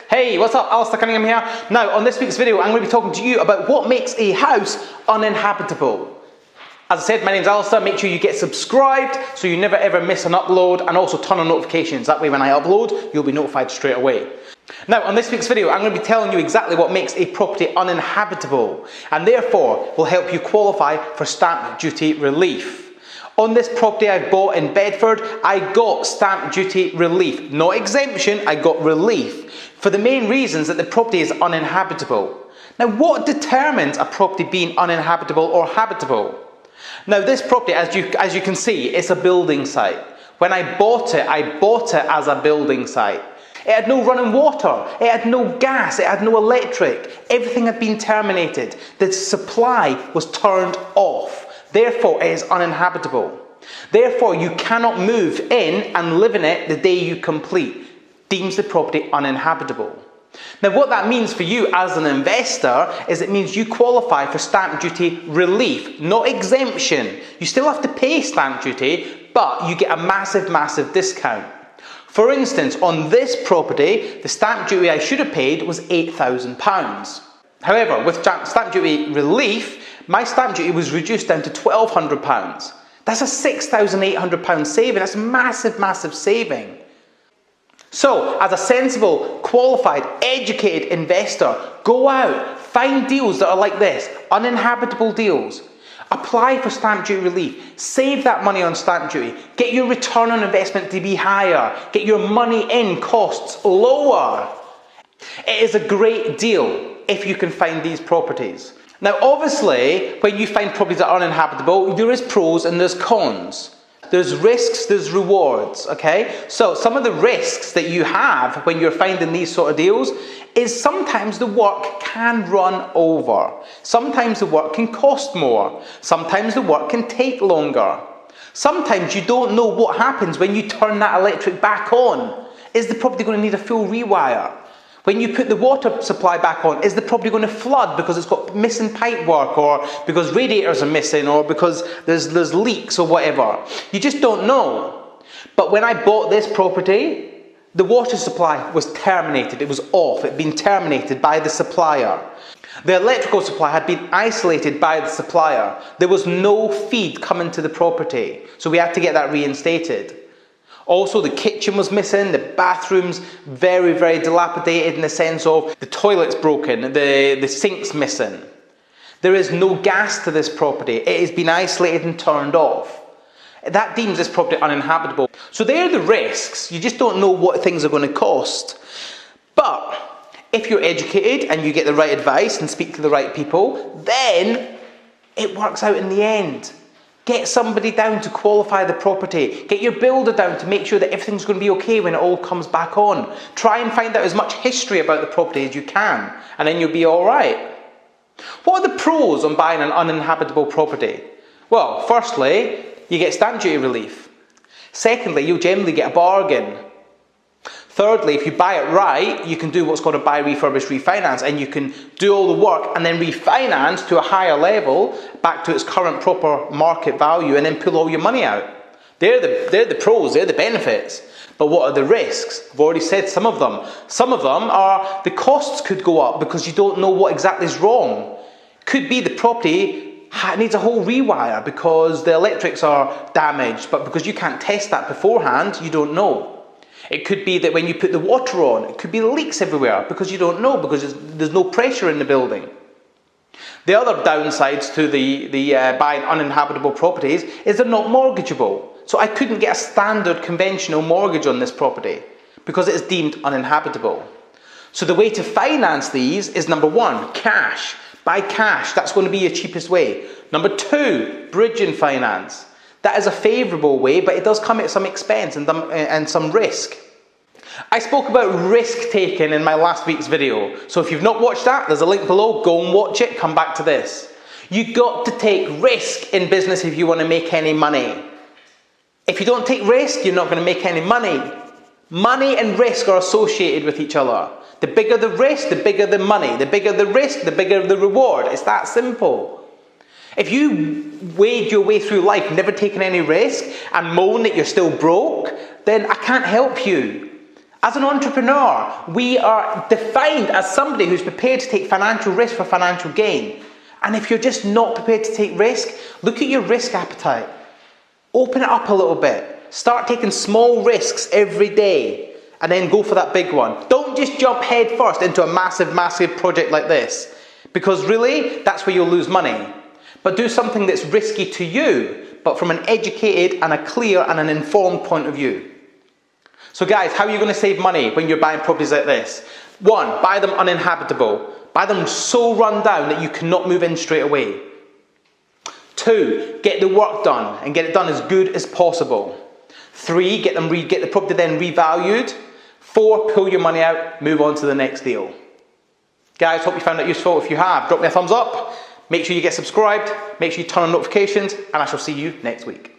Hey, what's up? Alasdair Cunningham here. Now, on this week's video, I'm going to be talking to you about what makes a house uninhabitable. As I said, my name's Alasdair. Make sure you get subscribed so you never ever miss an upload, and also turn on notifications. That way when I upload, you'll be notified straight away. Now, on this week's video, I'm going to be telling you exactly what makes a property uninhabitable, and therefore will help you qualify for stamp duty relief. On this property I've bought in Bedford, I got stamp duty relief. Not exemption, I got relief, for the main reasons that the property is uninhabitable. Now, what determines a property being uninhabitable or habitable? Now, this property, as you can see, it's a building site. When I bought it as a building site. It had no running water, it had no gas, it had no electric. Everything had been terminated. The supply was turned off. Therefore, it is uninhabitable. Therefore, you cannot move in and live in it the day you complete. Deems the property uninhabitable. Now, what that means for you as an investor is it means you qualify for stamp duty relief, not exemption. You still have to pay stamp duty, but you get a massive discount. For instance, on this property, the stamp duty I should have paid was £8,000. However, with stamp duty relief, my stamp duty was reduced down to £1,200. That's a £6,800 saving. That's a massive saving. So, as a sensible, qualified, educated investor, go out, find deals that are like this, uninhabitable deals. Apply for stamp duty relief. Save that money on stamp duty. Get your return on investment to be higher. Get your money in costs lower. It is a great deal if you can find these properties. Now, obviously, when you find properties that are uninhabitable, there is pros and there's cons. There's risks, there's rewards, okay? So some of the risks that you have when you're finding these sort of deals is sometimes the work can run over. Sometimes the work can cost more. Sometimes the work can take longer. Sometimes you don't know what happens when you turn that electric back on. Is the property going to need a full rewire? When you put the water supply back on, is the property going to flood because it's got missing pipe work, or because radiators are missing, or because there's leaks or whatever? You just don't know. But when I bought this property, the water supply was terminated. It was off. It had been terminated by the supplier. The electrical supply had been isolated by the supplier. There was no feed coming to the property, so we had to get that reinstated. Also, the kitchen was missing, the bathroom's very dilapidated in the sense of the toilet's broken, the sink's missing. There is no gas to this property. It has been isolated and turned off. That deems this property uninhabitable. So there are the risks. You just don't know what things are going to cost. But if you're educated and you get the right advice and speak to the right people, then it works out in the end. Get somebody down to qualify the property. Get your builder down to make sure that everything's going to be okay when it all comes back on. Try and find out as much history about the property as you can, and then you'll be all right. What are the pros on buying an uninhabitable property? Well, firstly, you get stamp duty relief. Secondly, you'll generally get a bargain. Thirdly, if you buy it right, you can do what's called a buy, refurbish, refinance, and you can do all the work and then refinance to a higher level back to its current proper market value, and then pull all your money out. They're the pros, they're the benefits. But what are the risks? I've already said some of them. Some of them are the costs could go up because you don't know what exactly is wrong. Could be the property needs a whole rewire because the electrics are damaged, but because you can't test that beforehand, you don't know. It could be that when you put the water on, it could be leaks everywhere because you don't know, because there's no pressure in the building. The other downsides to the buying uninhabitable properties is they're not mortgageable. So I couldn't get a standard conventional mortgage on this property because it is deemed uninhabitable. So the way to finance these is, number one, cash. Buy cash. That's going to be your cheapest way. Number two, bridging finance. That is a favourable way, but it does come at some expense and some risk. I spoke about risk taking in my last week's video. So if you've not watched that, there's a link below. Go and watch it. Come back to this. You've got to take risk in business if you want to make any money. If you don't take risk, you're not going to make any money. Money and risk are associated with each other. The bigger the risk, the bigger the money. The bigger the risk, the bigger the reward. It's that simple. If you wade your way through life never taking any risk and moan that you're still broke, then I can't help you. As an entrepreneur, we are defined as somebody who's prepared to take financial risk for financial gain. And if you're just not prepared to take risk, look at your risk appetite. Open it up a little bit. Start taking small risks every day and then go for that big one. Don't just jump head first into a massive, massive project like this, because really, that's where you'll lose money. But do something that's risky to you, but from an educated and a clear and an informed point of view. So guys, how are you going to save money when you're buying properties like this? 1, buy them uninhabitable. Buy them so run down that you cannot move in straight away. 2, get the work done and get it done as good as possible. 3, get the property then revalued. 4, pull your money out, move on to the next deal. Guys, hope you found that useful. If you have, drop me a thumbs up. Make sure you get subscribed. Make sure you turn on notifications, and I shall see you next week.